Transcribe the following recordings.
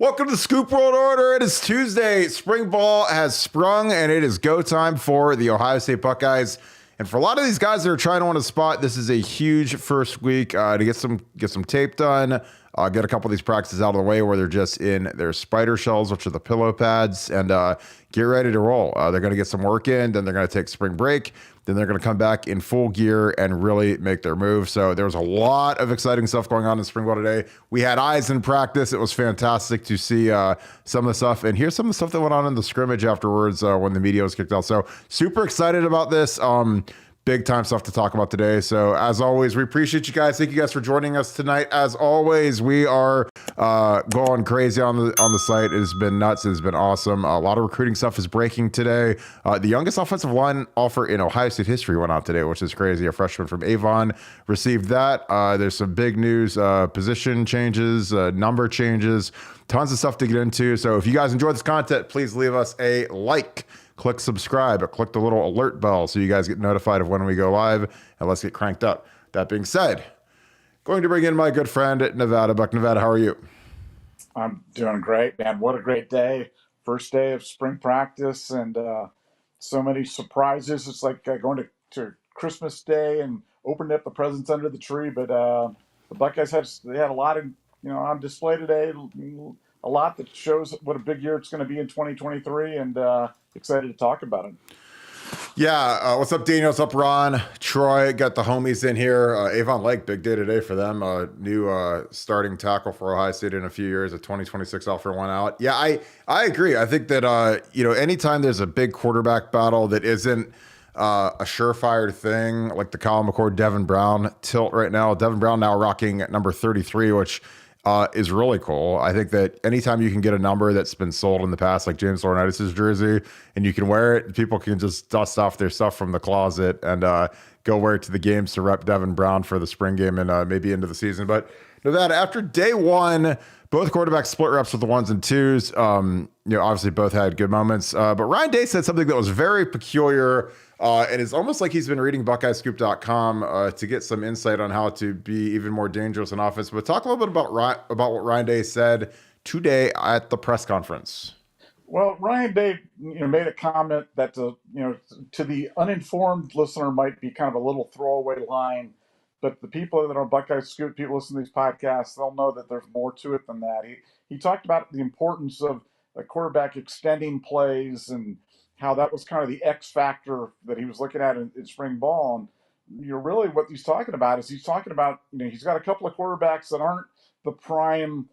Welcome to the Scoop World Order. It is Tuesday. Spring ball has sprung, and it is go time for the Ohio State Buckeyes. And for a lot of these guys that are trying to win a spot, this is a huge first week to get some tape done, get a couple of these practices out of the way where they're just in their spider shells, which are the pillow pads, and get ready to roll. They're going to get some work in, then they're going to take spring break. Then they're going to come back in full gear and really make their move. So there's a lot of exciting stuff going on in spring ball today. We had eyes in practice. It was fantastic to see some of the stuff. And here's some of the stuff that went on in the scrimmage afterwards when the media was kicked out. So super excited about this. Big time stuff to talk about today. So as always, we appreciate you guys. Thank you guys for joining us tonight. As always, we are going crazy on the site. It has been nuts. It has been awesome. A lot of recruiting stuff is breaking today. The youngest offensive line offer in Ohio State history went out today, which is crazy. A freshman from Avon received that. There's some big news, position changes, number changes, tons of stuff to get into. So if you guys enjoy this content, please leave us a like. Click subscribe, or click the little alert bell so you guys get notified of when we go live, and let's get cranked up. That being said, going to bring in my good friend Nevada. Buck, Nevada, how are you? I'm doing great, man. What a great day. First day of spring practice, and so many surprises. It's like going to Christmas Day and opening up the presents under the tree, but the Buckeyes had a lot on display today. A lot that shows what a big year it's going to be in 2023, and excited to talk about it. Yeah, what's up, Daniel? What's up, Ron? Troy, got the homies in here. Avon Lake, big day today for them. New starting tackle for Ohio State in a few years, a 2026 offer went out. Yeah, I agree. I think that, anytime there's a big quarterback battle that isn't a surefire thing, like the Kyle McCord, Devin Brown tilt right now. Devin Brown now rocking at number 33, which is really cool. I think that anytime you can get a number that's been sold in the past, like James Laurinaitis' jersey, and you can wear it, people can just dust off their stuff from the closet and go wear it to the games to rep Devin Brown for the spring game and maybe into the season. But Nevada, after day one, both quarterbacks split reps with the ones and twos. Obviously both had good moments. But Ryan Day said something that was very peculiar. And it's almost like he's been reading BuckeyesScoop.com to get some insight on how to be even more dangerous in offense. But talk a little bit about what Ryan Day said today at the press conference. Well, Ryan Day, made a comment that to the uninformed listener might be kind of a little throwaway line, but the people that are on Buckeyes Scoop, people listen to these podcasts, they'll know that there's more to it than that. He talked about the importance of a quarterback extending plays and how that was kind of the X factor that he was looking at in spring ball. And really what he's talking about is he's got a couple of quarterbacks that aren't the prime,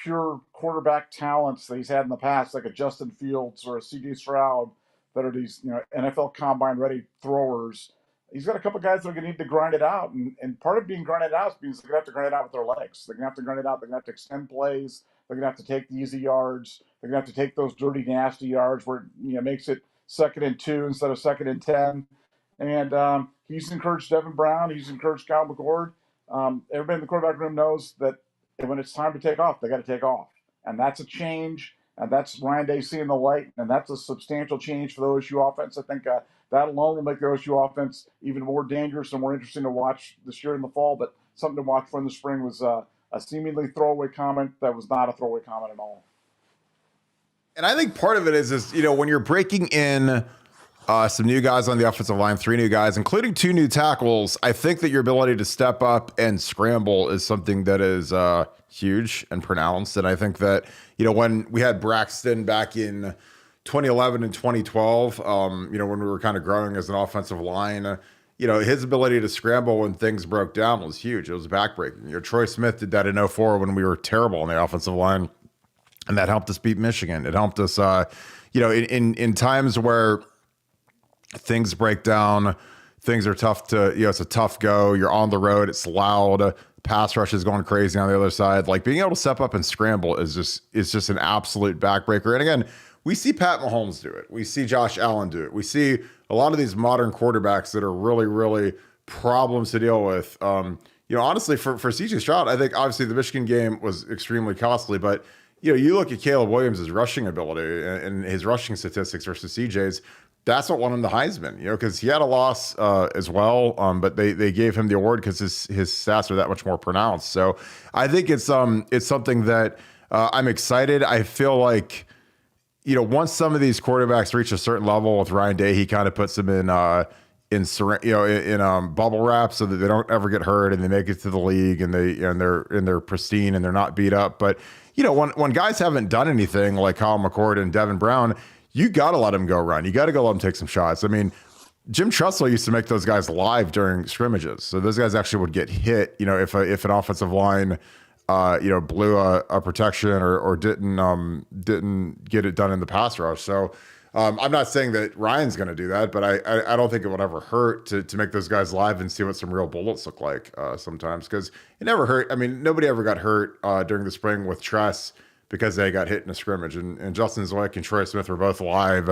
pure quarterback talents that he's had in the past, like a Justin Fields or a C.J. Stroud, that are these, NFL combine ready throwers. He's got a couple of guys that are going to need to grind it out. And part of being grinded out is they're going to have to grind it out with their legs. They're going to have to grind it out. They're going to have to extend plays. They're going to have to take the easy yards. They're going to have to take those dirty, nasty yards where it makes it 2nd and 2 instead of 2nd and 10. And he's encouraged Devin Brown. He's encouraged Kyle McCord. Everybody in the quarterback room knows that when it's time to take off, they got to take off. And that's a change. And that's Ryan Day seeing the light. And that's a substantial change for the OSU offense. I think that alone will make the OSU offense even more dangerous and more interesting to watch this year in the fall. But something to watch for in the spring was a seemingly throwaway comment that was not a throwaway comment at all. And I think part of it is when you're breaking in some new guys on the offensive line, 3 new guys, including 2 new tackles, I think that your ability to step up and scramble is something that is huge and pronounced. And I think that, when we had Braxton back in 2011 and 2012, when we were kind of growing as an offensive line, his ability to scramble when things broke down was huge. It was backbreaking. Troy Smith did that in 2004 when we were terrible on the offensive line, and that helped us beat Michigan. It helped us, in times where things break down, things are tough to, it's a tough go. You're on the road. It's loud. Pass rush is going crazy on the other side. Like being able to step up and scramble is just an absolute backbreaker. And again, we see Pat Mahomes do it. We see Josh Allen do it. We see a lot of these modern quarterbacks that are really, really problems to deal with. Honestly, for C.J. Stroud, I think obviously the Michigan game was extremely costly, but you look at Caleb Williams' rushing ability and his rushing statistics versus C.J.'s. That's what won him the Heisman, because he had a loss as well, but they gave him the award because his stats are that much more pronounced. So I think it's something that I'm excited. I feel like, once some of these quarterbacks reach a certain level with Ryan Day, he kind of puts them in bubble wrap so that they don't ever get hurt and they make it to the league and they're pristine and they're not beat up. But when guys haven't done anything like Kyle McCord and Devin Brown, you got to let them go run. You got to go let them take some shots. I mean, Jim Tressel used to make those guys live during scrimmages, so those guys actually would get hit. If an offensive line blew a protection or didn't get it done in the pass rush. So I'm not saying that Ryan's going to do that, but I don't think it would ever hurt to make those guys live and see what some real bullets look like sometimes, because it never hurt. I mean, nobody ever got hurt during the spring with Tress because they got hit in a scrimmage. And Justin Zwick and Troy Smith were both live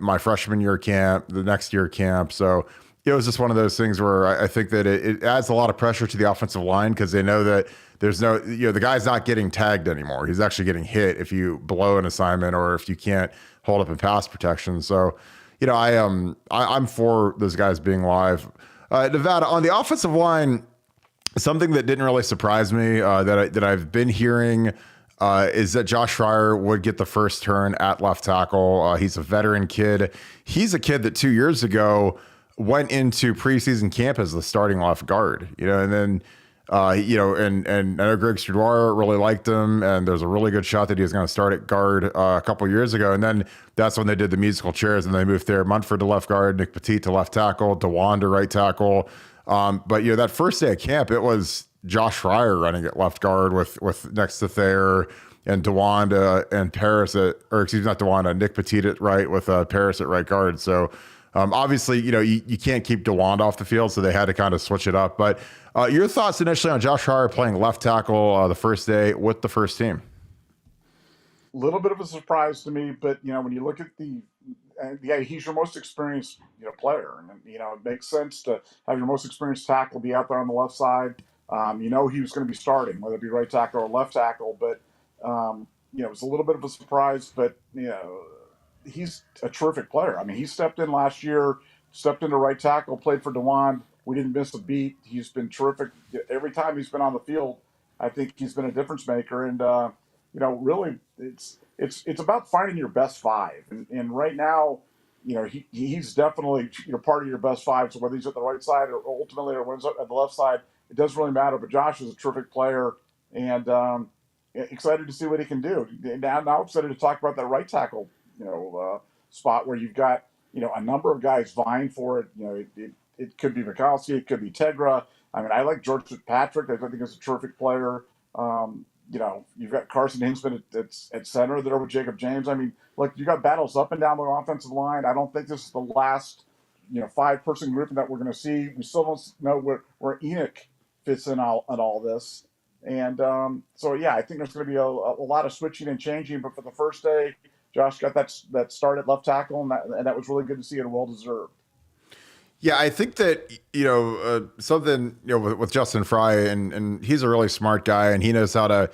my freshman year camp, the next year camp. So it was just one of those things where I think that it adds a lot of pressure to the offensive line because they know that there's no, the guy's not getting tagged anymore. He's actually getting hit if you blow an assignment or if you can't hold up in pass protection. So, I'm for those guys being live. Nevada, on the offensive line, something that didn't really surprise me that I've been hearing is that Josh Fryer would get the first turn at left tackle. He's a veteran kid. He's a kid that 2 years ago went into preseason camp as the starting left guard, and then, and I know Greg Studoir really liked him, and there's a really good shot that he was going to start at guard a couple years ago. And then that's when they did the musical chairs and they moved there. Munford to left guard, Nick Petit to left tackle, DeJuan to right tackle. But that first day of camp, it was Josh Fryer running at left guard with next to Thayer and DeJuan and Paris Nick Petit at right with Paris at right guard. So obviously, you can't keep DeJuan off the field, so they had to kind of switch it up. But your thoughts initially on Josh Fryer playing left tackle the first day with the first team? A little bit of a surprise to me, but when you look at he's your most experienced player, and it makes sense to have your most experienced tackle be out there on the left side. He was going to be starting, whether it be right tackle or left tackle, but it was a little bit of a surprise. But he's a terrific player. I mean, he stepped in last year, stepped into right tackle, played for DeJuan. We didn't miss a beat. He's been terrific every time he's been on the field. I think he's been a difference maker, and really, it's about finding your best five. And right now, he's definitely part of your best five. So whether he's at the right side or ultimately or when he's at the left side, it doesn't really matter. But Josh is a terrific player, and excited to see what he can do. Now excited to talk about that right tackle, spot where you've got a number of guys vying for it. It could be Mikowski, it could be Tegra. I mean, I like George Fitzpatrick. I think he's a terrific player. You've got Carson Hinsman at center there with Jacob James. I mean, look, you got battles up and down the offensive line. I don't think this is the last, 5-person grouping that we're going to see. We still don't know where Enoch fits in all this. And I think there's going to be a lot of switching and changing. But for the first day, Josh got that start at left tackle, and that was really good to see and well-deserved. Yeah, I think that, something, with Justin Fry, and he's a really smart guy, and he knows how to,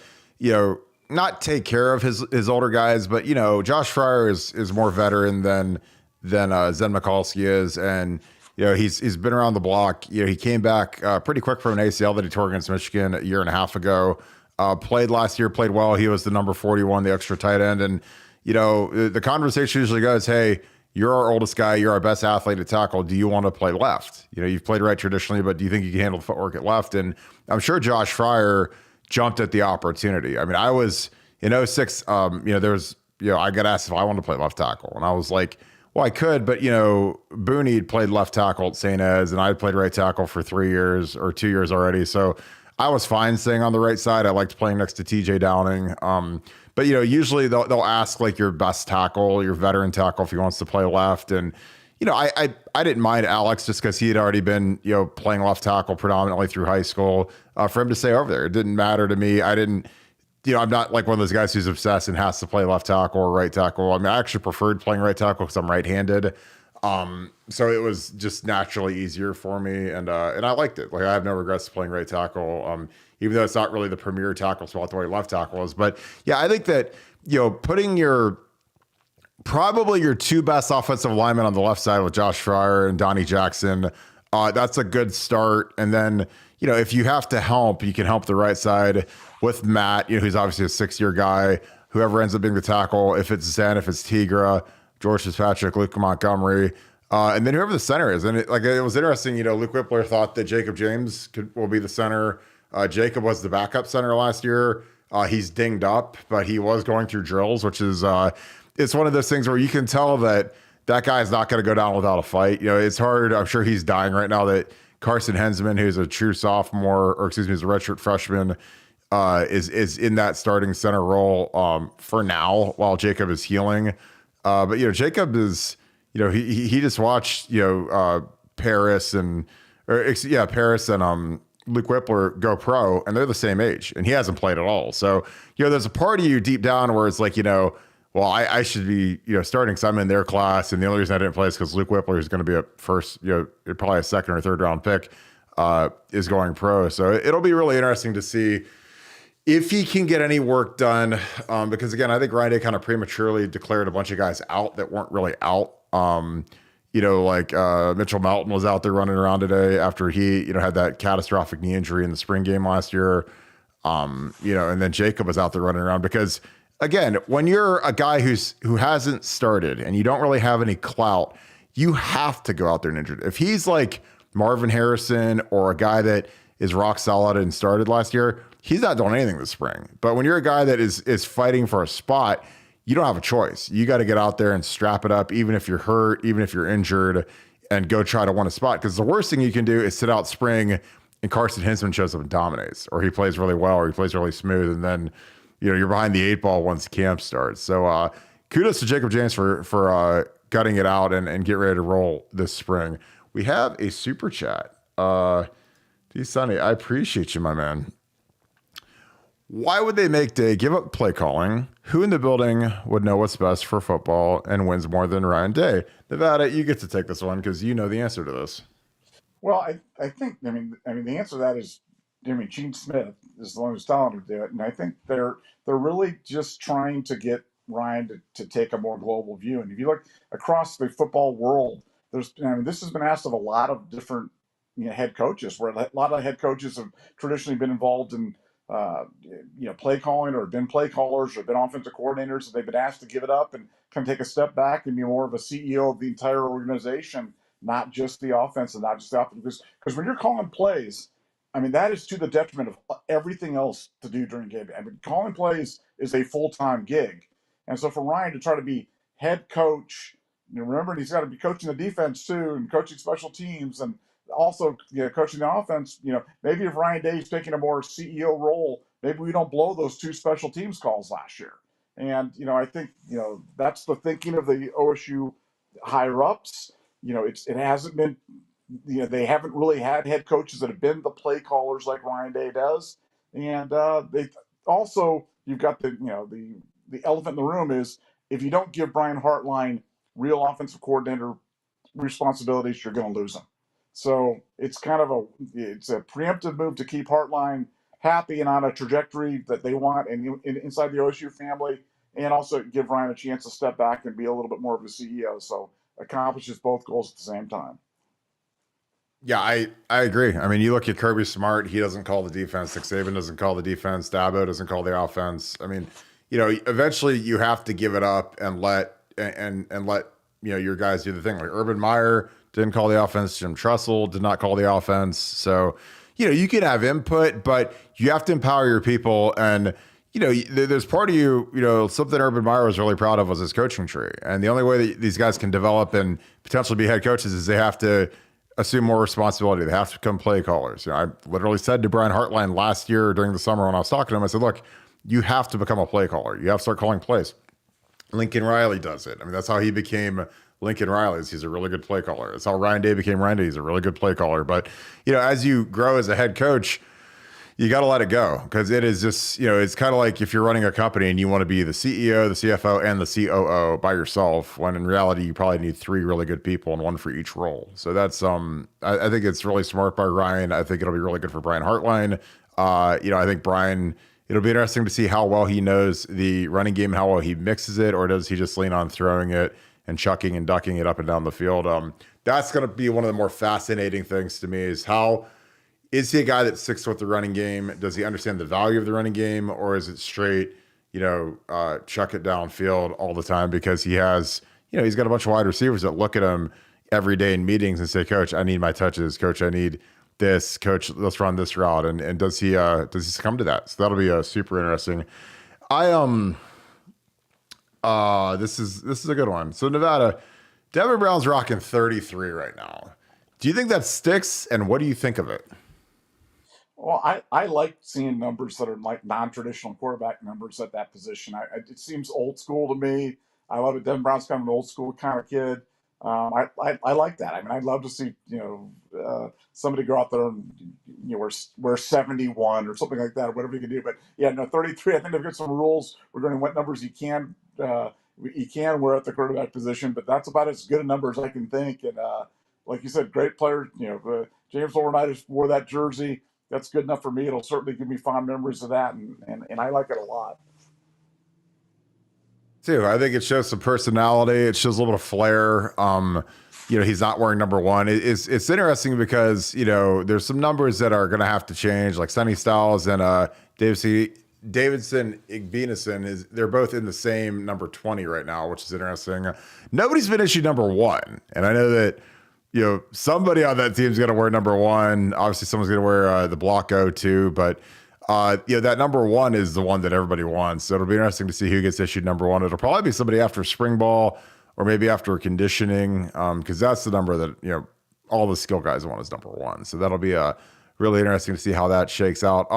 not take care of his older guys, but, Josh Fryer is more veteran than Zen Mikulski is. And, he's been around the block. He came back pretty quick from an ACL that he tore against Michigan a year and a half ago. Played last year, played well. He was the number 41, the extra tight end. And, the conversation usually goes, hey, you're our oldest guy. You're our best athlete at tackle. Do you want to play left? You've played right traditionally, but do you think you can handle the footwork at left? And I'm sure Josh Fryer jumped at the opportunity. I mean, I was in 06, I got asked if I wanted to play left tackle. And I was like, well, I could, but, Booney played left tackle at St. Ed's, and I played right tackle for 3 years or 2 years already. So I was fine staying on the right side. I liked playing next to TJ Downing. But, usually they'll ask like your best tackle, your veteran tackle, if he wants to play left. And, I didn't mind Alex just because he had already been, playing left tackle predominantly through high school for him to stay over there. It didn't matter to me. I didn't, I'm not like one of those guys who's obsessed and has to play left tackle or right tackle. I mean, I actually preferred playing right tackle because I'm right-handed. So it was just naturally easier for me. And I liked it. Like, I have no regrets playing right tackle. Even though it's not really the premier tackle spot the way left tackle is. But yeah, I think that, putting probably your two best offensive linemen on the left side with Josh Fryer and Donnie Jackson, that's a good start. And then, if you have to help, you can help the right side with Matt, who's obviously a 6-year guy, whoever ends up being the tackle, if it's Zen, if it's Tigra, George Fitzpatrick, Luke Montgomery, and then whoever the center is. And it was interesting, Luke Whippler thought that Jacob James will be the center. Jacob was the backup center last year. He's dinged up, but he was going through drills, which is, it's one of those things where you can tell that guy is not going to go down without a fight. It's hard. I'm sure he's dying right now that Carson Hensman, who's a true sophomore, or excuse me, is a redshirt freshman, is in that starting center role for now while Jacob is healing. But Jacob is, he just watched Paris and Luke Whippler go pro, and they're the same age, and he hasn't played at all. So there's a part of you deep down where it's like, well, I should be starting because I'm in their class, and the only reason I didn't play is because Luke Whippler is going to be a first, probably a second or third round pick, is going pro. So it'll be really interesting to see if he can get any work done, because again, I think Ryan Day kind of prematurely declared a bunch of guys out that weren't really out. Mitchell Melton was out there running around today after he, had that catastrophic knee injury in the spring game last year. And then Jacob was out there running around because, again, when you're a guy who hasn't started and you don't really have any clout, you have to go out there and injured. If he's like Marvin Harrison or a guy that is rock solid and started last year, he's not doing anything this spring. But when you're a guy that is fighting for a spot, you don't have a choice. You got to get out there and strap it up, even if you're hurt, even if you're injured, and go try to win a spot. Because the worst thing you can do is sit out spring and Carson Hensman shows up and dominates, or he plays really well, or he plays really smooth, and then you're behind the 8 ball once camp starts. So kudos to Jacob James for gutting it out and get ready to roll this spring. We have a super chat. D. Sonny, I appreciate you, my man. Why would they make Day give up play calling? Who in the building would know what's best for football and wins more than Ryan Day? Nevada, you get to take this one because you know the answer to this. Well, I think the answer to that is, Gene Smith is the one who's telling him to do it, and I think they're really just trying to get Ryan to take a more global view. And if you look across the football world, this has been asked of a lot of different head coaches, where a lot of head coaches have traditionally been involved in play calling, or been play callers, or been offensive coordinators, and they've been asked to give it up and kind of take a step back and be more of a CEO of the entire organization, not just the offense and not just the offense. Because when you're calling plays, that is to the detriment of everything else to do during game. Calling plays is a full-time gig. And so for Ryan to try to be head coach, remember, he's got to be coaching the defense too, and coaching special teams, and also coaching the offense. Maybe if Ryan Day's taking a more CEO role, maybe we don't blow those 2 special teams calls last year. And I think that's the thinking of the OSU higher ups. It hasn't been, they haven't really had head coaches that have been the play callers like Ryan Day does. And they also, you've got the elephant in the room is, if you don't give Brian Hartline real offensive coordinator responsibilities, you're going to lose him. So it's kind of a preemptive move to keep Hartline happy and on a trajectory that they want, and inside the OSU family, and also give Ryan a chance to step back and be a little bit more of a CEO. So accomplishes both goals at the same time. Yeah, I agree. You look at Kirby Smart, he doesn't call the defense. Nick Saban doesn't call the defense. Dabo doesn't call the offense. Eventually you have to give it up and let your guys do the thing. Like Urban Meyer didn't call the offense. Jim Tressel did not call the offense. So, you can have input, but you have to empower your people. And, there's part of you, something Urban Meyer was really proud of was his coaching tree. And the only way that these guys can develop and potentially be head coaches is they have to assume more responsibility. They have to become play callers. I literally said to Brian Hartline last year during the summer when I was talking to him, I said, look, you have to become a play caller. You have to start calling plays. Lincoln Riley does it. That's how he became Lincoln Riley. He's a really good play caller. That's how Ryan Day became Ryan Day. He's a really good play caller. But, as you grow as a head coach, you got to let it go, because it is just, it's kind of like if you're running a company and you want to be the CEO, the CFO, and the COO by yourself, when in reality, you probably need 3 really good people and 1 for each role. So that's, I think it's really smart by Ryan. I think it'll be really good for Brian Hartline. I think Brian, it'll be interesting to see how well he knows the running game, how well he mixes it, or does he just lean on throwing it and chucking and ducking it up and down the field. That's going to be one of the more fascinating things to me, is how is he a guy that sticks with the running game? Does he understand the value of the running game, or is it straight, chuck it downfield all the time because he has, he's got a bunch of wide receivers that look at him every day in meetings and say, Coach, I need my touches. Coach, I need this. Coach, let's run this route. And does he succumb to that? So that'll be super interesting. This is a good one. So Nevada, Devin Brown's rocking 33 right now. Do you think that sticks? And what do you think of it? Well, I like seeing numbers that are like non-traditional quarterback numbers at that position. It seems old school to me. I love it. Devin Brown's kind of an old school kind of kid. I like that. I mean, I'd love to see somebody go out there and wear 71 or something like that, or whatever you can do. But yeah, no, 33. I think they've got some rules regarding what numbers you can wear at the quarterback position. But that's about as good a number as I can think. And like you said, great player. James Laurinaitis wore that jersey. That's good enough for me. It'll certainly give me fond memories of that, and I like it a lot. Too, I think it shows some personality. It shows a little bit of flair. He's not wearing number one. It's interesting because there's some numbers that are going to have to change, like Sonny Styles and Davidson Igbenison they're both in the same number 20 right now, which is interesting. Nobody's been issued number one, and I know that. Somebody on that team's going to wear number one. Obviously, someone's going to wear the block O too. But, that number one is the one that everybody wants. So it'll be interesting to see who gets issued number one. It'll probably be somebody after spring ball or maybe after conditioning because that's the number that, all the skill guys want is number one. So that'll be really interesting to see how that shakes out.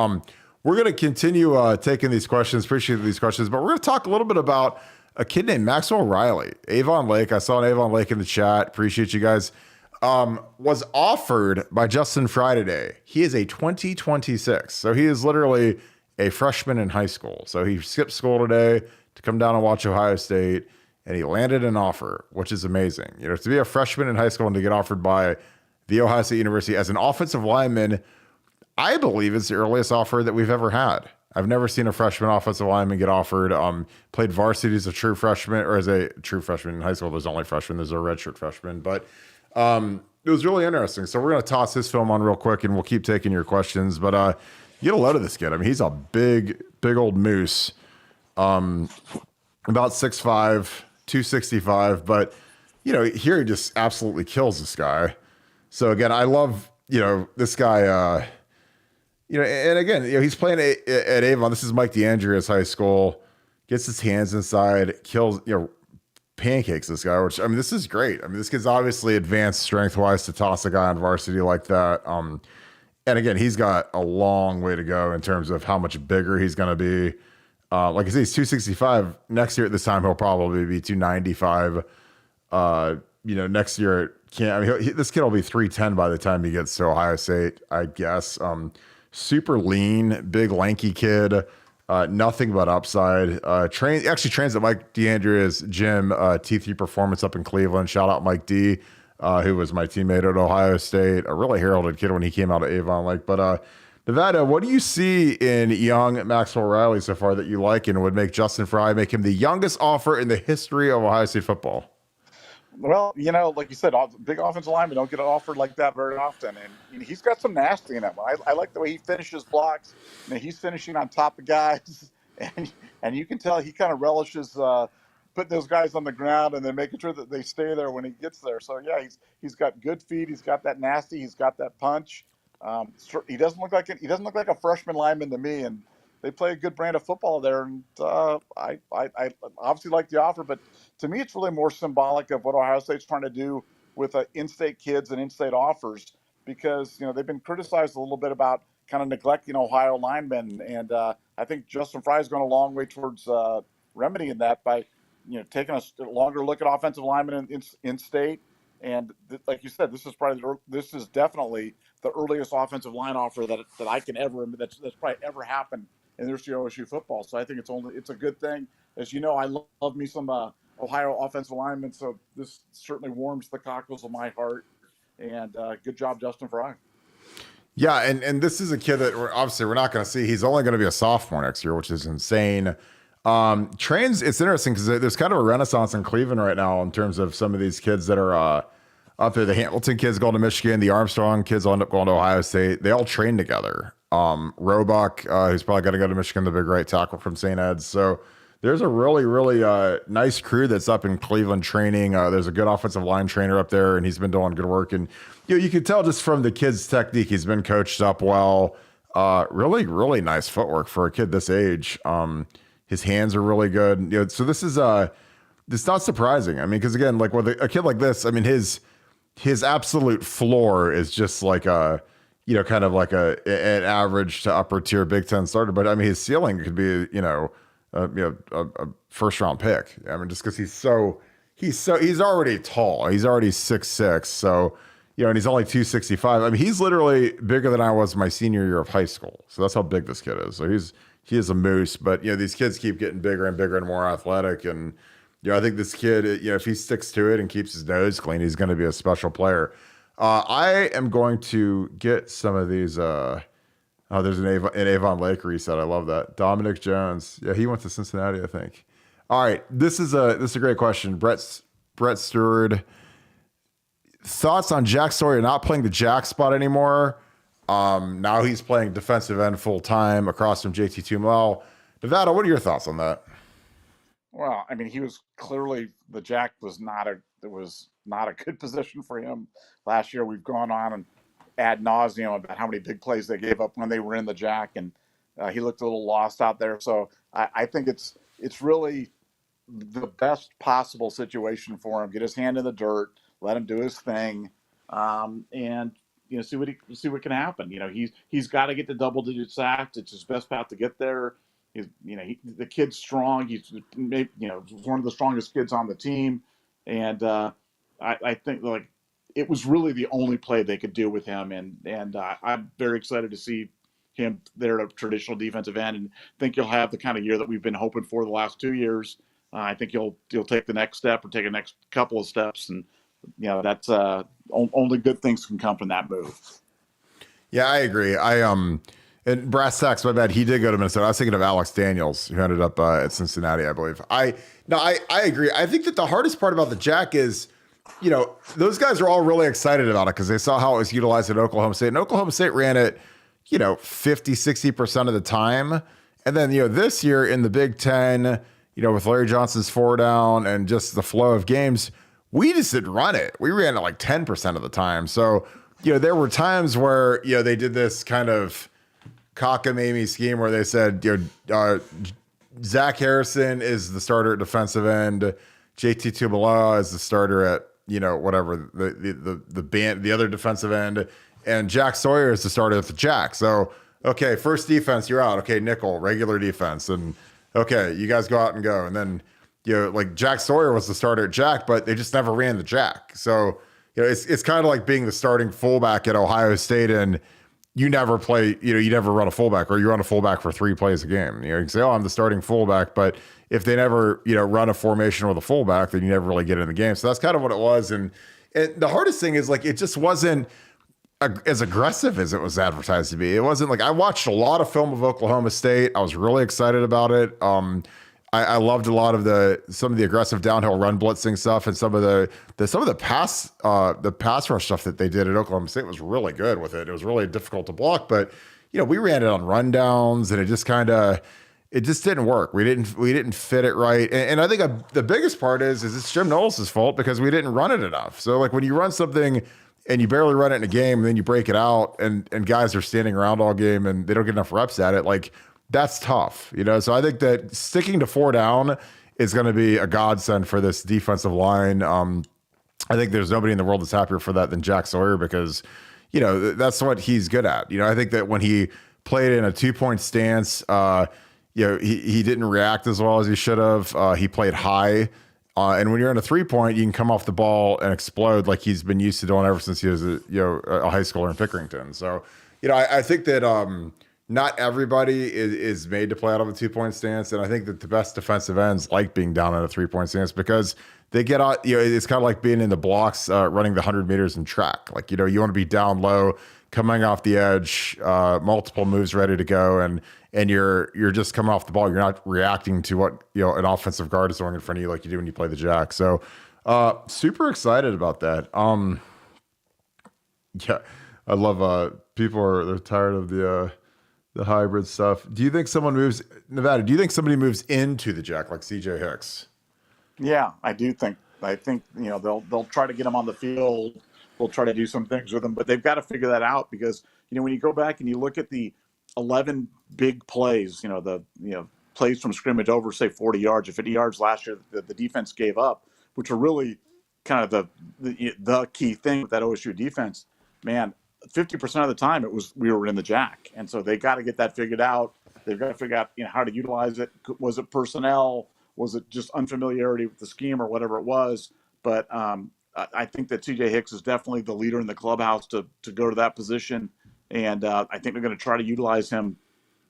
We're going to continue taking these questions, appreciate these questions, but we're going to talk a little bit about a kid named Maxwell Riley, Avon Lake. I saw an Avon Lake in the chat. Appreciate you guys. Was offered by Justin Fry today. He is a 2026. So he is literally a freshman in high school. So he skipped school today to come down and watch Ohio State, and he landed an offer, which is amazing. To be a freshman in high school and to get offered by the Ohio State University as an offensive lineman, I believe it's the earliest offer that we've ever had. I've never seen a freshman offensive lineman get offered. Played varsity as a true freshman, or as a true freshman in high school. There's only freshmen. There's a redshirt freshman, but it was really interesting. So we're going to toss his film on real quick and we'll keep taking your questions. But you get a load of this kid. I mean, he's a big old moose. About 6'5", 265. But, here he just absolutely kills this guy. So again, I love, this guy, and again, he's playing at Avon. This is Mike DeAndrea's high school. Gets his hands inside, kills, pancakes this guy, which, I mean, this is great. I mean, this kid's obviously advanced strength-wise to toss a guy on varsity like that. And again, he's got a long way to go in terms of how much bigger he's going to be. Like I say, he's 265. Next year at this time, he'll probably be 295. Next year, this kid will be 310 by the time he gets to Ohio State, I guess. Super lean, big, lanky kid. Nothing but upside. Trains at Mike DeAndrea's gym, T3 Performance up in Cleveland. Shout out Mike D, who was my teammate at Ohio State. A really heralded kid when he came out of Avon Lake. But Nevada, what do you see in young Maxwell Riley so far that you like and would make Justin Fry make him the youngest offer in the history of Ohio State football? Well, like you said, big offensive linemen don't get offered like that very often, and he's got some nasty in him. I like the way he finishes blocks. He's finishing on top of guys, and you can tell he kind of relishes putting those guys on the ground and then making sure that they stay there when he gets there. So yeah, he's got good feet. He's got that nasty. He's got that punch. He doesn't look like a freshman lineman to me, and they play a good brand of football there. And I obviously like the offer, but to me, it's really more symbolic of what Ohio State's trying to do with in-state kids and in-state offers, because they've been criticized a little bit about kind of neglecting Ohio linemen, and I think Justin Fry has gone a long way towards remedying that by taking a longer look at offensive linemen in-state. And like you said, this is definitely the earliest offensive line offer that I can ever that's probably ever happened in the OSU football. So I think it's a good thing. As you know, I love me some Ohio offensive linemen, so this certainly warms the cockles of my heart. And good job, Justin Fry. Yeah, and this is a kid that we're not going to see. He's only going to be a sophomore next year, which is insane. It's interesting because there's kind of a renaissance in Cleveland right now in terms of some of these kids that are up there. The Hamilton kids going to Michigan. The Armstrong kids will end up going to Ohio State. They all train together. Roebuck, who's probably going to go to Michigan, the big right tackle from St. Ed's. So there's a really, really nice crew that's up in Cleveland training. There's a good offensive line trainer up there, and he's been doing good work. And you can tell just from the kid's technique, he's been coached up well. Really, really nice footwork for a kid this age. His hands are really good. So this is it's not surprising. I mean, because again, like with a kid like this, I mean, his absolute floor is just like kind of like an average to upper tier Big Ten starter. But I mean, his ceiling could be, a first round pick. I mean, just because he's already tall. He's already 6'6". So, and he's only 265. I mean, he's literally bigger than I was my senior year of high school. So that's how big this kid is. So he is a moose. But these kids keep getting bigger and bigger and more athletic. And I think this kid, if he sticks to it and keeps his nose clean, he's going to be a special player. I am going to get some of these. There's an Avon Lake reset. I love that. Dominic Jones. Yeah, he went to Cincinnati, I think. All right, this is a great question. Brett Stewart. Thoughts on Jack Sawyer not playing the jack spot anymore? Now he's playing defensive end full time across from JT Tumel. Nevada, what are your thoughts on that? Well, I mean, he was clearly the jack was not a good position for him last year. We've gone on and ad nauseum about how many big plays they gave up when they were in the jack, and he looked a little lost out there. So I think it's really the best possible situation for him. Get his hand in the dirt, let him do his thing, and see what can happen. He's got to get to double-digit sacks. It's his best path to get there. The kid's strong. He's one of the strongest kids on the team, and I think like it was really the only play they could do with him, and I'm very excited to see him there at a traditional defensive end, and think he'll have the kind of year that we've been hoping for the last 2 years. I think he'll take the next step or take the next couple of steps, and that's only good things can come from that move. Yeah, I agree. And brass tacks, my bad. He did go to Minnesota. I was thinking of Alex Daniels, who ended up at Cincinnati, I believe. I agree. I think that the hardest part about the jack is, those guys are all really excited about it because they saw how it was utilized at Oklahoma State. And Oklahoma State ran it, 50, 60% of the time. And then, this year in the Big Ten, with Larry Johnson's 4 down and just the flow of games, we just didn't run it. We ran it like 10% of the time. So, there were times where, they did this kind of cockamamie scheme where they said, Zach Harrison is the starter at defensive end, JT Tuimoloau is the starter at whatever the other defensive end, and Jack Sawyer is the starter at the jack. So okay, first defense, you're out. Okay, nickel, regular defense, and okay, you guys go out and go, and then like Jack Sawyer was the starter at jack, but they just never ran the jack. So it's kind of like being the starting fullback at Ohio State and you never play, you never run a fullback, or you run a fullback for 3 plays a game. You can say, oh, I'm the starting fullback, but if they never, run a formation with a fullback, then you never really get in the game. So that's kind of what it was. And the hardest thing is like, it just wasn't as aggressive as it was advertised to be. It wasn't like, I watched a lot of film of Oklahoma State. I was really excited about it. I loved a lot of some of the aggressive downhill run blitzing stuff, and some of the pass rush stuff that they did at Oklahoma State was really good with it. It was really difficult to block, but we ran it on rundowns, and it just didn't work. We didn't fit it right, and I think the biggest part is it's Jim Knowles' fault because we didn't run it enough. So like when you run something and you barely run it in a game, and then you break it out, and guys are standing around all game and they don't get enough reps at it, like. That's tough, So I think that sticking to 4 down is going to be a godsend for this defensive line. I think there's nobody in the world that's happier for that than Jack Sawyer because, that's what he's good at. I think that when he played in a 2-point stance, he didn't react as well as he should have. He played high. And when you're in a 3-point, you can come off the ball and explode like he's been used to doing ever since he was a high schooler in Pickerington. So, I think that not everybody is made to play out of a 2-point stance. And I think that the best defensive ends like being down in a 3-point stance because they get out, it's kind of like being in the blocks, running the 100 meters in track. Like, you want to be down low, coming off the edge, multiple moves ready to go. And you're just coming off the ball. You're not reacting to what, an offensive guard is throwing in front of you like you do when you play the jack. So Super excited about that. Yeah, I love people they're tired of the hybrid stuff. Do you think someone moves Nevada? Do you think somebody moves into the Jack like CJ Hicks? Yeah, I do think. I think they'll try to get him on the field. They'll try to do some things with him, but they've got to figure that out because when you go back and you look at the 11 big plays, the plays from scrimmage over say 40 yards or 50 yards last year, the defense gave up, which are really kind of the key thing with that OSU defense. Man, 50% of the time we were in the Jack, and so they got to get that figured out. They've got to figure out how to utilize it. Was it personnel? Was it just unfamiliarity with the scheme or whatever it was? But I think that CJ Hicks is definitely the leader in the clubhouse to go to that position, and I think they're going to try to utilize him,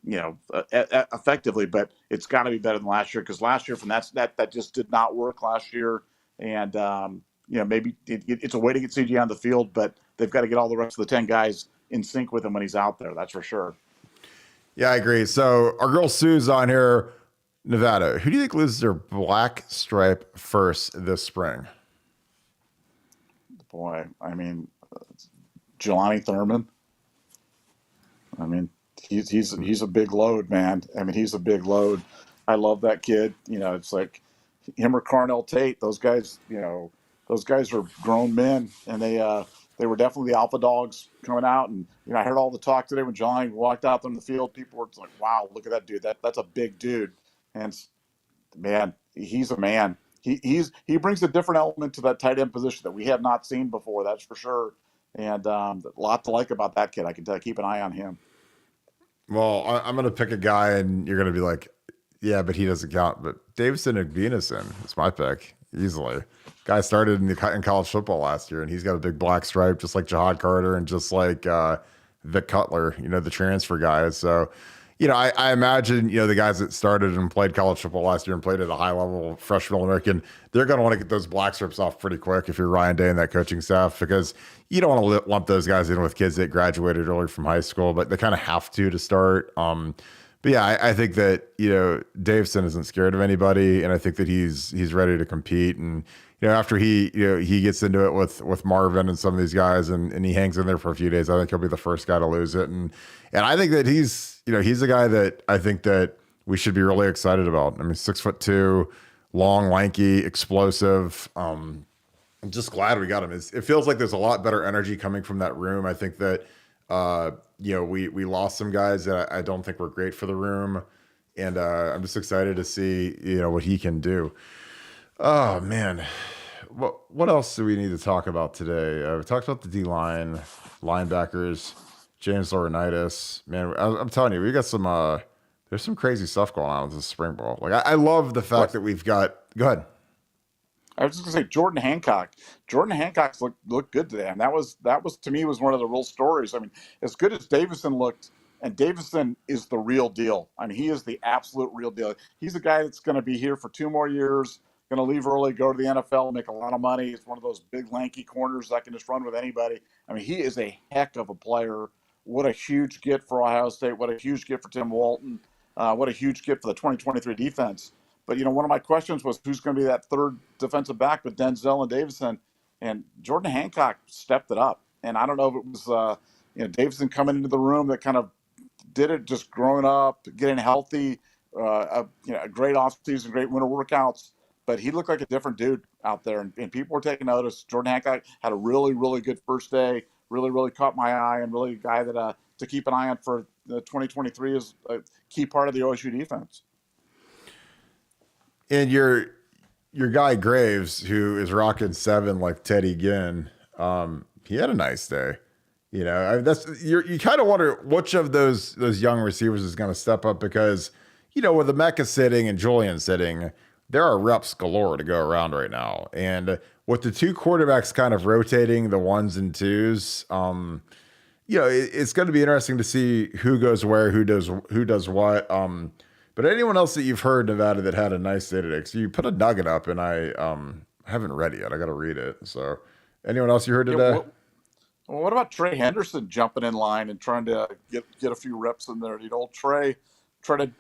effectively. But it's got to be better than last year because last year that just did not work last year, and maybe it's a way to get CJ on the field, but they've got to get all the rest of the 10 guys in sync with him when he's out there. That's for sure. Yeah, I agree. So our girl Sue's on here. Nevada, who do you think loses their black stripe first this spring? Boy, I mean, Jelani Thurman. I mean, he's a big load, man. I mean, he's a big load. I love that kid. It's like him or Carnell Tate. Those guys, those guys are grown men, and they were definitely the alpha dogs coming out. And I heard all the talk today when Jelani walked out on the field. People were like, "Wow, look at that dude. That's a big dude." And man, he's a man. He brings a different element to that tight end position that we have not seen before. That's for sure. And a lot to like about that kid. I can tell you, keep an eye on him. Well, I'm going to pick a guy, and you're going to be like, yeah, but he doesn't count. But Davison Igbenison is my pick, easily. Guy started in college football last year, and he's got a big black stripe, just like Jahad Carter and just like Vic Cutler, the transfer guys. So, I imagine, the guys that started and played college football last year and played at a high level, freshman All-American, they're going to want to get those black strips off pretty quick if you're Ryan Day and that coaching staff, because you don't want to lump those guys in with kids that graduated early from high school, but they kind of have to start. But yeah, I think that, Davison isn't scared of anybody, and I think that he's ready to compete. And, after he gets into it with Marvin and some of these guys and he hangs in there for a few days, I think he'll be the first guy to lose it. And I think that he's a guy that I think that we should be really excited about. I mean, 6'2", long, lanky, explosive. I'm just glad we got him. It feels like there's a lot better energy coming from that room. I think that, we lost some guys that I don't think were great for the room. And I'm just excited to see, what he can do. Oh, man. What else do we need to talk about today? We talked about the D-line, linebackers, James Laurinaitis. Man, I'm telling you, we got some there's some crazy stuff going on with this spring ball. Like, I love the fact that we've got – go ahead. I was just gonna say Jordan Hancock. Jordan Hancock's looked good today, and that was to me was one of the real stories. I mean, as good as Davison looked, and Davison is the real deal. I mean, he is the absolute real deal. He's a guy that's going to be here for 2 more years. Going to leave early, go to the NFL, make a lot of money. He's one of those big lanky corners that can just run with anybody. I mean, he is a heck of a player. What a huge get for Ohio State. What a huge get for Tim Walton. What a huge get for the 2023 defense. But, one of my questions was who's going to be that third defensive back with Denzel and Davison. And Jordan Hancock stepped it up. And I don't know if it was, Davison coming into the room that kind of did it, just growing up, getting healthy, a great offseason, great winter workouts. But he looked like a different dude out there, and people were taking notice. Jordan Hancock had a really, really good first day, really, really caught my eye, and really a guy that to keep an eye on for 2023 is a key part of the OSU defense. And your guy Graves, who is rocking 7 like Teddy Ginn, he had a nice day. You kind of wonder which of those young receivers is going to step up because, with Emeka sitting and Julian sitting, there are reps galore to go around right now. And with the 2 quarterbacks kind of rotating the 1s and 2s, it's going to be interesting to see who goes where, who does what. But anyone else that you've heard, Nevada, that had a nice day today? So you put a nugget up, and I haven't read it yet. I got to read it. So anyone else you heard today? What about Trey Henderson jumping in line and trying to get a few reps in there? Trey try to,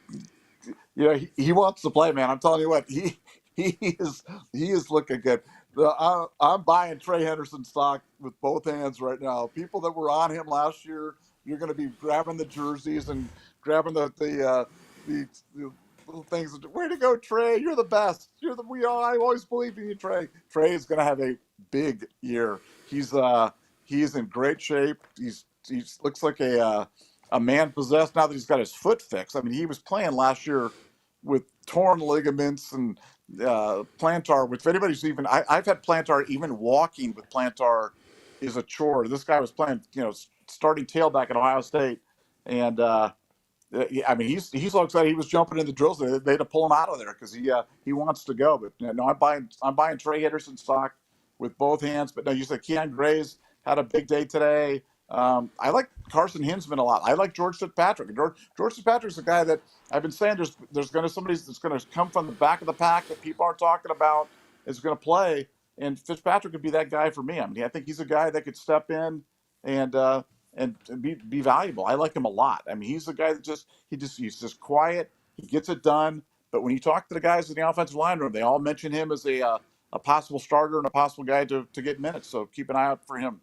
he wants to play, man. I'm telling you what, he is looking good. I'm buying Trey Henderson stock with both hands right now. People that were on him last year, you're going to be grabbing the jerseys and grabbing the little things. Way to go, Trey! You're the best. I always believed in you, Trey. Trey is going to have a big year. He's in great shape. He looks like a man possessed now that he's got his foot fixed. I mean, he was playing last year with torn ligaments and plantar, which if anybody's I've had plantar. Even walking with plantar is a chore. This guy was playing, starting tailback at Ohio State, and I mean, he's so excited. He was jumping in the drills. They had to pull him out of there because he wants to go. But no, I'm buying Trey Henderson stock with both hands. But no, you said Keon Gray's had a big day today. I like Carson Hinsman a lot. I like George Fitzpatrick. George Fitzpatrick's a guy that I've been saying there's going to somebody that's going to come from the back of the pack that people aren't talking about is going to play, and Fitzpatrick could be that guy for me. I mean, I think he's a guy that could step in and be valuable. I like him a lot. I mean, he's the guy that he's just quiet. He gets it done. But when you talk to the guys in the offensive line room, they all mention him as a possible starter and a possible guy to get minutes. So keep an eye out for him.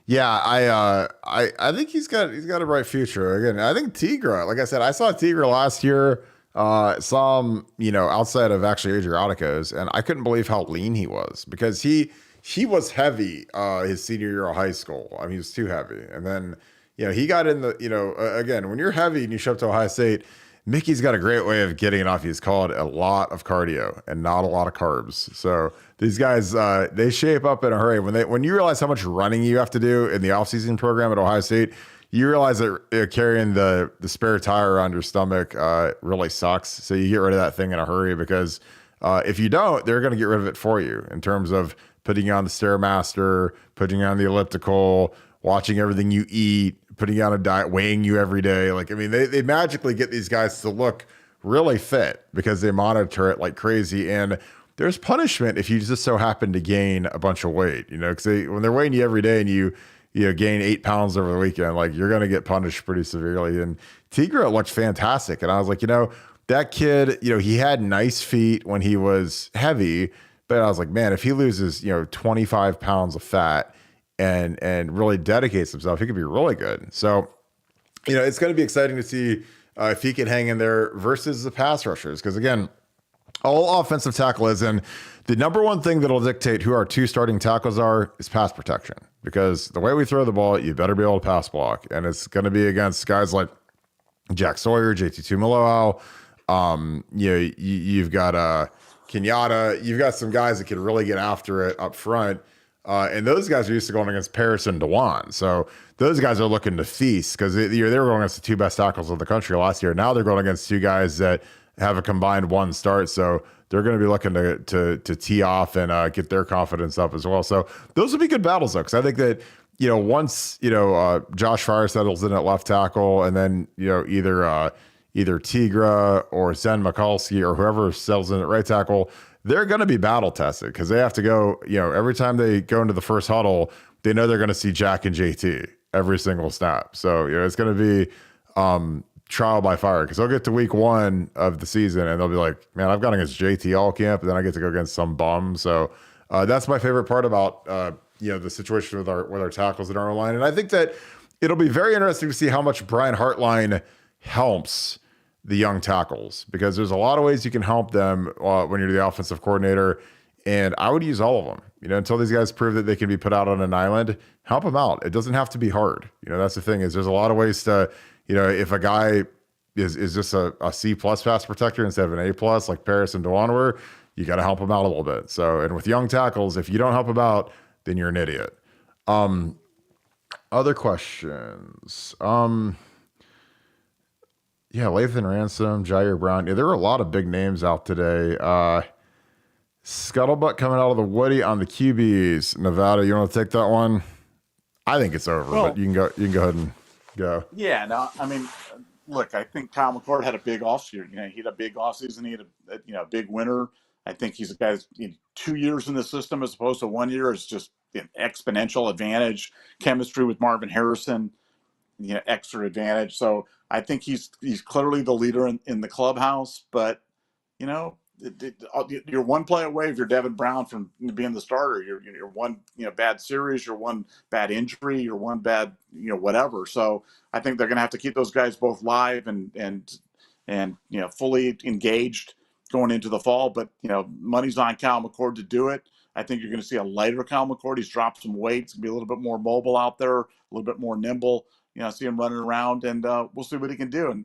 Yeah, I think he's got a bright future. Again, I think Tigra, like I said, I saw Tigra last year. Saw him, outside of actually Adriatico's, and I couldn't believe how lean he was because he was heavy his senior year of high school. I mean, he was too heavy. And then, he got in the, again, when you're heavy and you show up to Ohio State, Mickey's got a great way of getting it off. He's called a lot of cardio and not a lot of carbs. So these guys, they shape up in a hurry. When you realize how much running you have to do in the offseason program at Ohio State, you realize that carrying the spare tire around your stomach really sucks. So you get rid of that thing in a hurry because if you don't, they're going to get rid of it for you in terms of putting you on the Stairmaster, putting you on the elliptical, watching everything you eat, putting you on a diet, weighing you every day. Like, I mean, they magically get these guys to look really fit because they monitor it like crazy. And there's punishment if you just so happen to gain a bunch of weight, because when they're weighing you every day and you gain 8 pounds over the weekend, like you're going to get punished pretty severely. And Tigra looked fantastic. And I was like, that kid, he had nice feet when he was heavy, but I was like, man, if he loses, 25 pounds of fat and really dedicates himself, he could be really good. So, it's going to be exciting to see if he can hang in there versus the pass rushers. Because again, all offensive tackle is, and the number one thing that'll dictate who our two starting tackles are is pass protection. Because the way we throw the ball, you better be able to pass block. And it's going to be against guys like Jack Sawyer, JT Tuimoloau. You've got Kenyatta. You've got some guys that can really get after it up front. And those guys are used to going against Paris and Dewan. So those guys are looking to feast because they were going against the two best tackles of the country last year. Now they're going against two guys that have a combined one start. So they're going to be looking to tee off and get their confidence up as well. So those will be good battles, though, because I think that, once, Josh Fryer settles in at left tackle and then, either Tigra or Zen Mikulski or whoever settles in at right tackle, they're going to be battle tested because they have to go, every time they go into the first huddle, they know they're going to see Jack and JT every single snap. So, it's going to be trial by fire because they'll get to week one of the season and they'll be like, man, I've gone against JT all camp and then I get to go against some bum. So that's my favorite part about, the situation with our tackles in our line. And I think that it'll be very interesting to see how much Brian Hartline helps the young tackles because there's a lot of ways you can help them when you're the offensive coordinator. And I would use all of them, until these guys prove that they can be put out on an island, help them out. It doesn't have to be hard. That's the thing is there's a lot of ways to, if a guy is just a C+ pass protector instead of an A+, like Paris and Dewan were, you got to help them out a little bit. So, and with young tackles, if you don't help them out, then you're an idiot. Other questions. Yeah, Lathan Ransom, Jair Brown. Yeah, there were a lot of big names out today. Scuttlebutt coming out of the Woody on the QBs. Nevada, you want to take that one? I think it's over, but you can go ahead and go. Yeah, no, I mean, look, I think Kyle McCord had a big offseason. He had a big offseason. He had a big winner. I think he's a guy 2 years in the system as opposed to 1 year is just an exponential advantage. Chemistry with Marvin Harrison, extra advantage. So I think he's clearly the leader in the clubhouse. But you're one play away if you're Devin Brown from being the starter. You're one bad series, you're one bad injury, you're one bad whatever. So I think they're going to have to keep those guys both live and fully engaged going into the fall. But money's on Kyle McCord to do it. I think you're going to see a lighter Kyle McCord. He's dropped some weight. He's going to be a little bit more mobile out there, a little bit more nimble. See him running around, and we'll see what he can do. And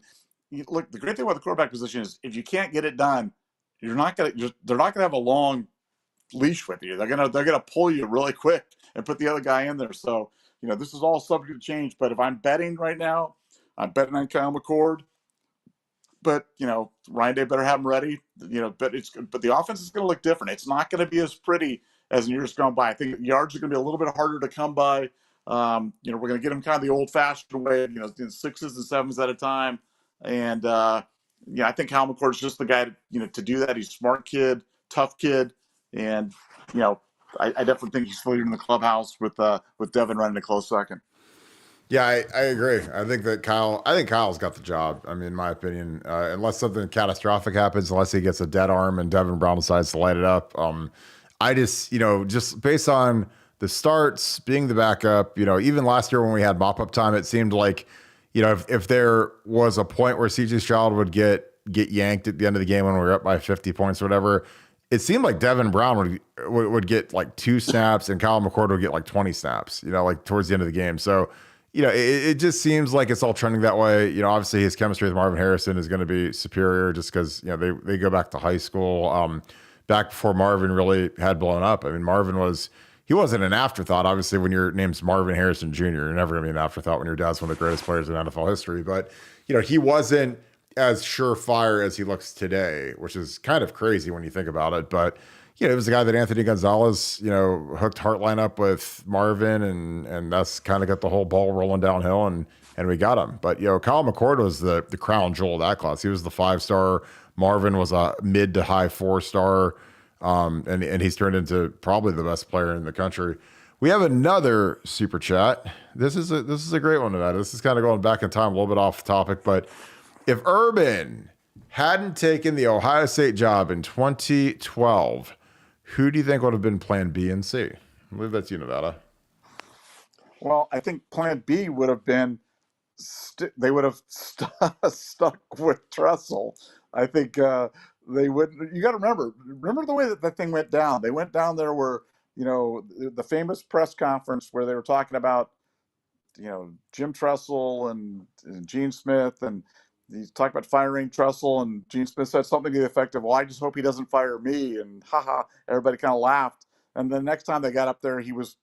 look, the great thing about the quarterback position is if you can't get it done, they're not gonna have a long leash with you. They're gonna pull you really quick and put the other guy in there. So this is all subject to change. But if I'm betting right now, I'm betting on Kyle McCord. But Ryan Day better have him ready. But the offense is going to look different. It's not going to be as pretty as in years gone by. I think yards are going to be a little bit harder to come by. We're going to get them kind of the old-fashioned way, sixes and sevens at a time. And I think Kyle McCord is just the guy to do that. He's a smart kid, tough kid, and I definitely think he's leading the clubhouse with Devin running a close second. Yeah, I agree. I think Kyle's got the job. I mean, in my opinion, unless something catastrophic happens, unless he gets a dead arm and Devin Brown decides to light it up. I just, just based on the starts, being the backup, even last year when we had mop up time, it seemed like, if there was a point where CJ Stroud would get yanked at the end of the game when we were up by 50 points or whatever, it seemed like Devin Brown would get like 2 snaps and Kyle McCord would get like 20 snaps, like towards the end of the game. So, it just seems like it's all trending that way. Obviously his chemistry with Marvin Harrison is going to be superior just because, they go back to high school, back before Marvin really had blown up. I mean, he wasn't an afterthought. Obviously, when your name's Marvin Harrison Jr., you're never going to be an afterthought when your dad's one of the greatest players in NFL history. But, he wasn't as surefire as he looks today, which is kind of crazy when you think about it. But, it was the guy that Anthony Gonzalez, hooked Heartline up with Marvin, and that's kind of got the whole ball rolling downhill, and we got him. But, Kyle McCord was the crown jewel of that class. He was the 5-star. Marvin was a mid to high 4-star, and he's turned into probably the best player in the country. We have another super chat. This is a great one tonight. This is kind of going back in time, a little bit off topic, but if Urban hadn't taken the Ohio State job in 2012, who do you think would have been plan B and C? I believe that's you, Nevada. Well, I think plan B would have been they would have stuck with Tressel. I think they would. You got to remember the way that thing went down. They went down there where, the famous press conference where they were talking about, Jim Tressel and Gene Smith, and he's talking about firing Tressel, and Gene Smith said something to the effect of, well, I just hope he doesn't fire me. And haha, everybody kind of laughed. And the next time they got up there, he was,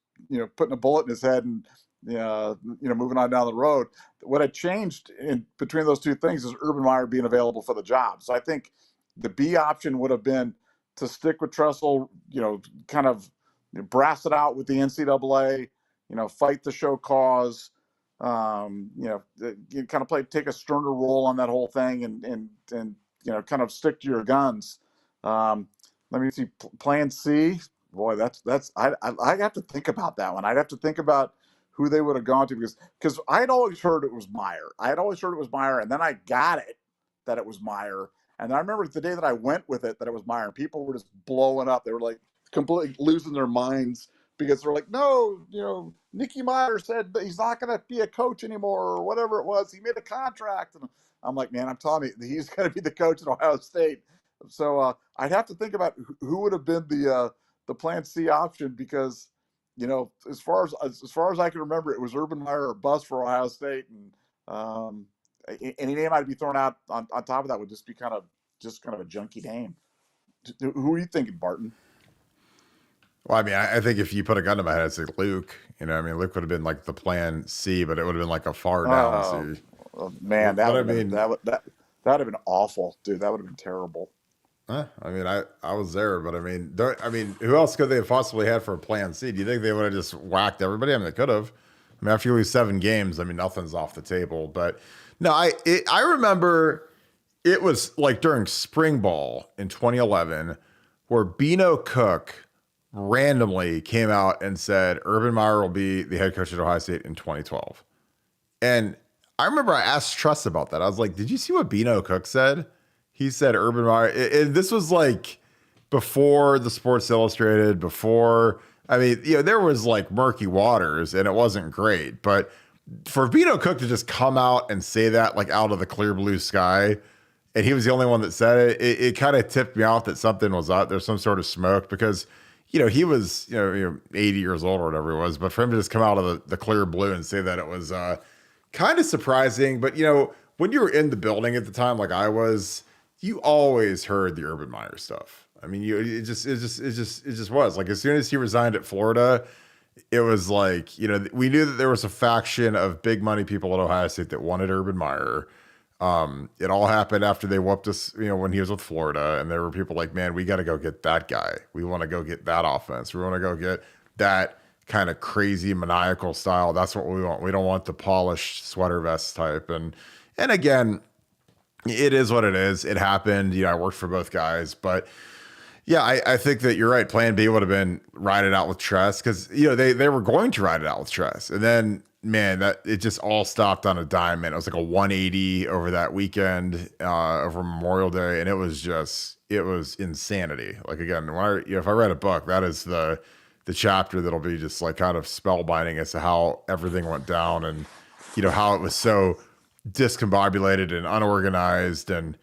putting a bullet in his head and, moving on down the road. What had changed in between those two things is Urban Meyer being available for the job. So I think the B option would have been to stick with Tressel, kind of brass it out with the NCAA, fight the show cause, you kind of take a sterner role on that whole thing and kind of stick to your guns. Let me see, plan C. Boy, I have to think about that one. I'd have to think about who they would have gone to because I'd always heard it was Meyer. And then I got it that it was Meyer. And I remember the day that I went with it that it was Meyer, and people were just blowing up. They were like completely losing their minds because they're like, no, Nicky Meyer said that he's not going to be a coach anymore or whatever it was. He made a contract. And I'm like, man, I'm telling you, he's going to be the coach at Ohio State. So I'd have to think about who would have been the plan C option because, as far as I can remember, it was Urban Meyer or bust for Ohio State. And any name I'd be thrown out on top of that would just be kind of a junky name. Who are you thinking, Barton? Well, I mean, I think if you put a gun to my head, I'd say Luke. Luke would have been like the plan C, but it would have been like a far down C. Man, that would have been awful, dude. That would have been terrible. I mean, I was there, but I mean, who else could they have possibly had for a plan C? Do you think they would have just whacked everybody? I mean, they could have. I mean, after you lose 7 games, I mean, nothing's off the table. But no, I remember it was like during spring ball in 2011 where Beano Cook randomly came out and said Urban Meyer will be the head coach at Ohio State in 2012. And I remember I asked Truss about that. I was like, did you see what Beano Cook said? he said Urban Meyer, and this was like before the Sports Illustrated, before, I mean, there was like murky waters and it wasn't great, but for Beto Cook to just come out and say that like out of the clear blue sky, and he was the only one that said it kind of tipped me off that something was up. There's some sort of smoke because, he was, 80 years old or whatever he was, but for him to just come out of the clear blue and say that, it was kind of surprising. But, when you were in the building at the time, like I was, you always heard the Urban Meyer stuff. I mean, it just was like, as soon as he resigned at Florida, it was like, we knew that there was a faction of big money people at Ohio State that wanted Urban Meyer. It all happened after they whooped us, when he was with Florida, and there were people like, man, we got to go get that guy. We want to go get that offense. We want to go get that kind of crazy maniacal style. That's what we want. We don't want the polished sweater vest type. And again, it is what it is. It happened. I worked for both guys, but yeah, I think that you're right. Plan B would have been ride it out with Tress because, they were going to ride it out with Tress. And then, man, that it just all stopped on a dime, man. It was like a 180 over that weekend, over Memorial Day. And it was insanity. Like, again, if I read a book, that is the chapter that'll be just like kind of spellbinding as to how everything went down and, how it was so discombobulated and unorganized and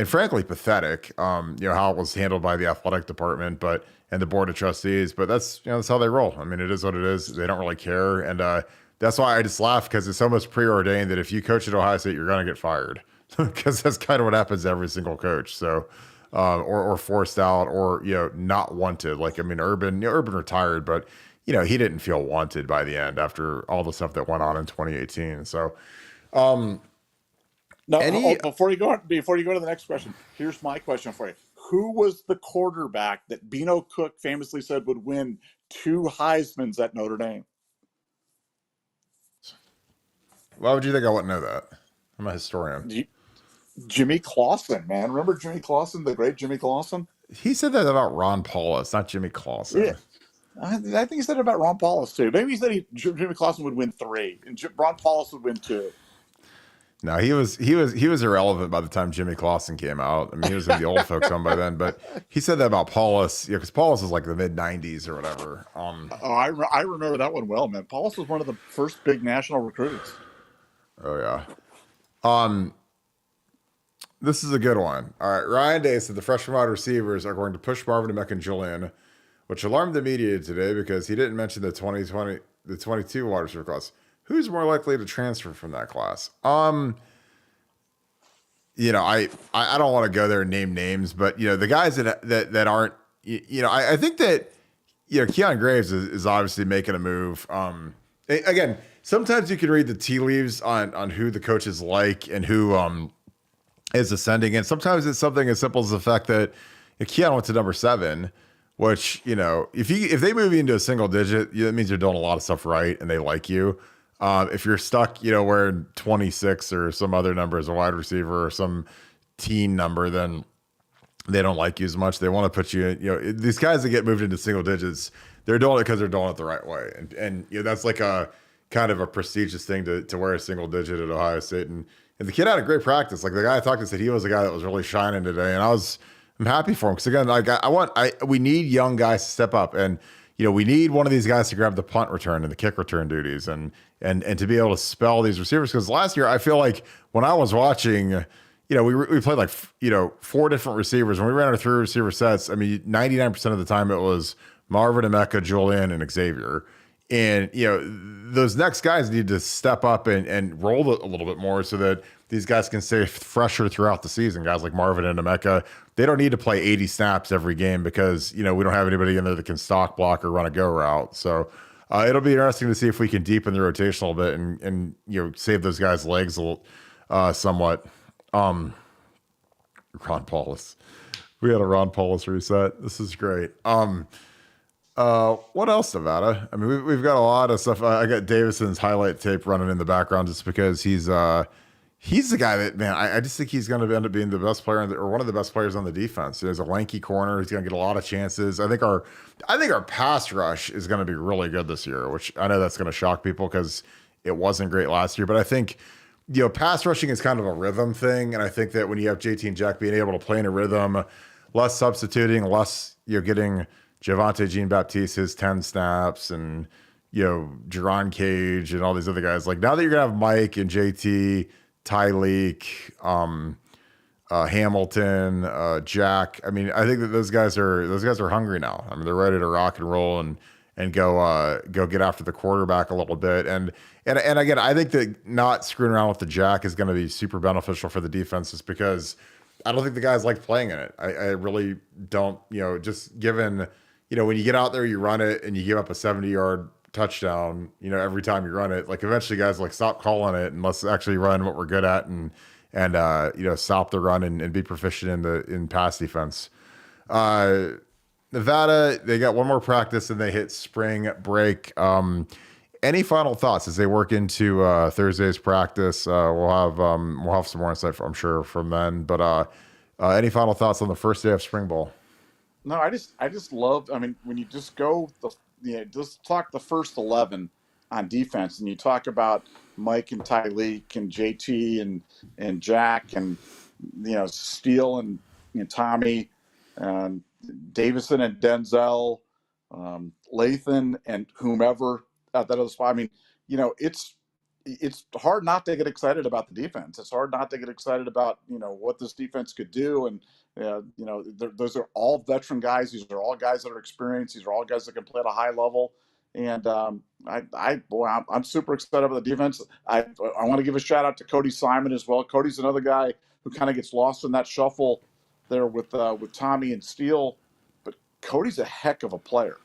frankly pathetic. How it was handled by the athletic department, and the board of trustees. But that's that's how they roll. I mean, it is what it is. They don't really care, and that's why I just laugh because it's almost preordained that if you coach at Ohio State, you're going to get fired because that's kind of what happens to every single coach. So, or forced out, or not wanted. Like, I mean, Urban retired, but he didn't feel wanted by the end after all the stuff that went on in 2018. So. Before you go to the next question, here's my question for you. Who was the quarterback that Beto Cook famously said would win 2 Heismans at Notre Dame? Why would you think I wouldn't know that? I'm a historian. Jimmy Clausen, man. Remember Jimmy Clausen, the great Jimmy Clausen? He said that about Ron Paulus, not Jimmy Clausen. Yeah. I think he said it about Ron Paulus, too. Maybe he said Jimmy Clausen would win 3, and Ron Paulus would win 2. No, he was irrelevant by the time Jimmy Clausen came out. I mean, he was in the old folks home by then. But he said that about Paulus, because Paulus was like the mid '90s or whatever. I remember that one well, man. Paulus was one of the first big national recruits. Oh yeah. This is a good one. All right, Ryan Day said the freshman wide receivers are going to push Marvin Emmett and Julian, which alarmed the media today because he didn't mention the 22 wide receiver class. Who's more likely to transfer from that class? I don't want to go there and name names, but the guys that aren't, I think that Keon Graves is obviously making a move. Again, sometimes you can read the tea leaves on who the coaches like and who is ascending, and sometimes it's something as simple as the fact that Keon went to number 7. Which, if they move you into a single digit, that means you're doing a lot of stuff right and they like you. If you're stuck, wearing 26 or some other number as a wide receiver or some teen number, then they don't like you as much. They want to put you in, these guys that get moved into single digits, they're doing it because they're doing it the right way. And that's like a kind of a prestigious thing to wear a single digit at Ohio State. And the kid had a great practice. Like the guy I talked to said he was a guy that was really shining today. And I'm happy for him. Cause again, like we need young guys to step up, and we need one of these guys to grab the punt return and the kick return duties and to be able to spell these receivers. Because last year, I feel like when I was watching, we played like, 4 different receivers. When we ran our 3 receiver sets, I mean, 99% of the time it was Marvin, Emeka, Julian, and Xavier. And, those next guys need to step up and roll it a little bit more so that these guys can stay fresher throughout the season. Guys like Marvin and Emeka, they don't need to play 80 snaps every game because, we don't have anybody in there that can stock block or run a go route. So it'll be interesting to see if we can deepen the rotation a little bit and save those guys' legs a little, somewhat. Ron Paulus. We had a Ron Paulus reset. This is great. What else, Nevada? I mean, we've got a lot of stuff. I got Davison's highlight tape running in the background just because he's the guy that, man, I just think he's going to end up being the best player or one of the best players on the defense. There's a lanky corner. He's going to get a lot of chances. I think our pass rush is going to be really good this year, which I know that's going to shock people because it wasn't great last year. But I think pass rushing is kind of a rhythm thing. And I think that when you have JT and Jack being able to play in a rhythm, less substituting, less, getting Javonte Jean-Baptiste his 10 snaps and, Jerron Cage and all these other guys. Like now that you're going to have Mike and JT, Tyleek, Hamilton, Jack. I mean, I think that those guys are hungry now. I mean, they're ready to rock and roll and go get after the quarterback a little bit. And again, I think that not screwing around with the Jack is going to be super beneficial for the defenses because I don't think the guys like playing in it. I really don't. Just given when you get out there, you run it and you give up a 70-yard touchdown. Every time you run it, like eventually guys like stop calling it and let's actually run what we're good at and stop the run and be proficient in pass defense. Nevada, they got one more practice and they hit spring break. Any final thoughts as they work into Thursday's practice? We'll have some more insight, I'm sure, from then. But any final thoughts on the first day of spring ball? No, I just loved. I mean, when you just go just talk the first 11 on defense, and you talk about Mike and Tyleek and JT and Jack and Steele and Tommy, Davison and Denzel, Lathan and whomever at that other spot. I mean, it's hard not to get excited about the defense. It's hard not to get excited about what this defense could do. And those are all veteran guys. These are all guys that are experienced. These are all guys that can play at a high level. And I'm super excited about the defense. I want to give a shout out to Cody Simon as well. Cody's another guy who kind of gets lost in that shuffle there with Tommy and Steele, but Cody's a heck of a player.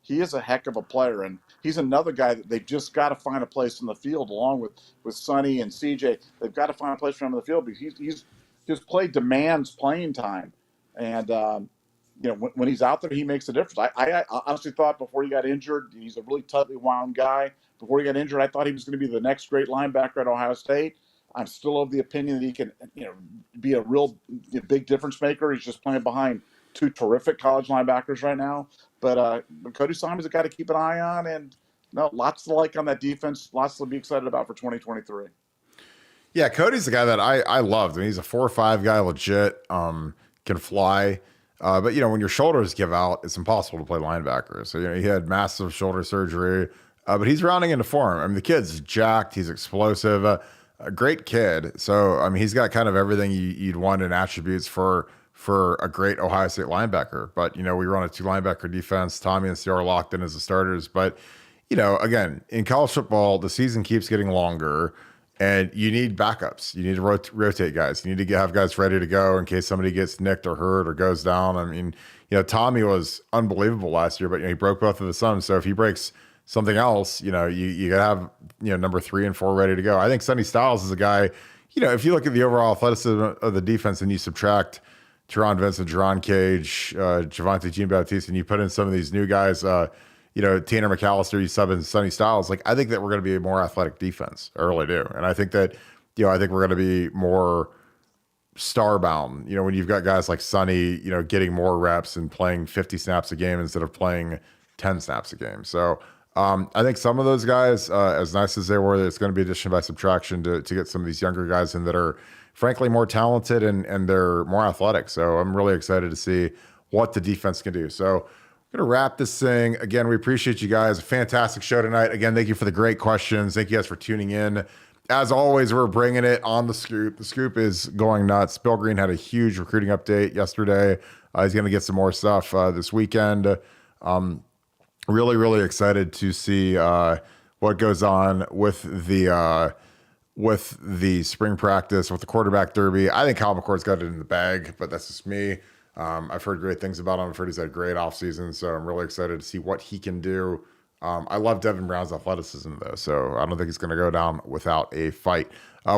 He is a heck of a player, and he's another guy that they've just got to find a place in the field along with Sonny and CJ. They've got to find a place for him in the field because his play demands playing time, and when he's out there, he makes a difference. I honestly thought before he got injured, he's a really tightly wound guy. Before he got injured, I thought he was going to be the next great linebacker at Ohio State. I'm still of the opinion that he can, be a real big difference maker. He's just playing behind two terrific college linebackers right now. But Cody Simon's a guy to keep an eye on, and lots to like on that defense. Lots to be excited about for 2023. Yeah, Cody's the guy that I loved. I mean, he's a 4.5 guy, legit, can fly. But when your shoulders give out, it's impossible to play linebacker. So he had massive shoulder surgery, but he's rounding into form. I mean, the kid's jacked. He's explosive. A great kid. So, I mean, he's got kind of everything you'd want in attributes for a great Ohio State linebacker. But, we run a 2 linebacker defense. Tommy and Steele are locked in as the starters. But, again, in college football, the season keeps getting longer and you need backups. You need to rotate guys. You need to have guys ready to go in case somebody gets nicked or hurt or goes down. I mean, Tommy was unbelievable last year, but he broke both of his thumbs. So if he breaks something else, you gotta have number 3 and 4 ready to go. I think Sonny Styles is a guy, if you look at the overall athleticism of the defense and you subtract Teron Vincent, Jerron Cage, Javonte Jean-Baptiste, and you put in some of these new guys, Tanner McAllister, you sub in Sonny Styles, like I think that we're going to be a more athletic defense. I really do. And I think that, I think we're going to be more star-bound, when you've got guys like Sonny, getting more reps and playing 50 snaps a game instead of playing 10 snaps a game. So I think some of those guys, as nice as they were, it's going to be addition by subtraction to get some of these younger guys in that are frankly more talented and they're more athletic. So I'm really excited to see what the defense can do. So I'm going to wrap this thing. Again, we appreciate you guys. A fantastic show tonight. Again, thank you for the great questions. Thank you guys for tuning in. As always, we're bringing it on the scoop. The scoop is going nuts. Bill Green had a huge recruiting update yesterday. He's going to get some more stuff this weekend. Really, really excited to see what goes on with the spring practice, with the quarterback derby. I think Kyle McCord's got it in the bag, but that's just me. I've heard great things about him. I've heard he's had a great offseason, so I'm really excited to see what he can do. I love Devin Brown's athleticism, though, so I don't think he's going to go down without a fight.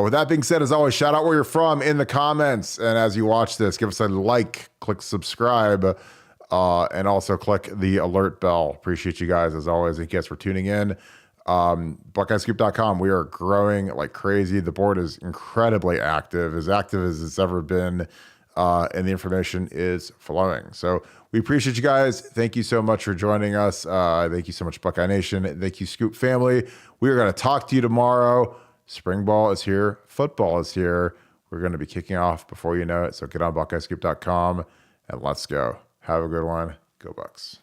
With that being said, as always, shout out where you're from in the comments. And as you watch this, give us a like, click subscribe, and also click the alert bell. Appreciate you guys, as always. Thank you guys for tuning in. BuckeyeScoop.com. We are growing like crazy. The board is incredibly active as it's ever been, and the information is flowing. So we appreciate you guys. Thank you so much for joining us. Thank you so much, Buckeye Nation. Thank you, Scoop family. We are going to talk to you tomorrow. Spring ball is here. Football is here. We're going to be kicking off before you know it. So get on BuckeyesScoop.com and let's go. Have a good one. Go Bucks.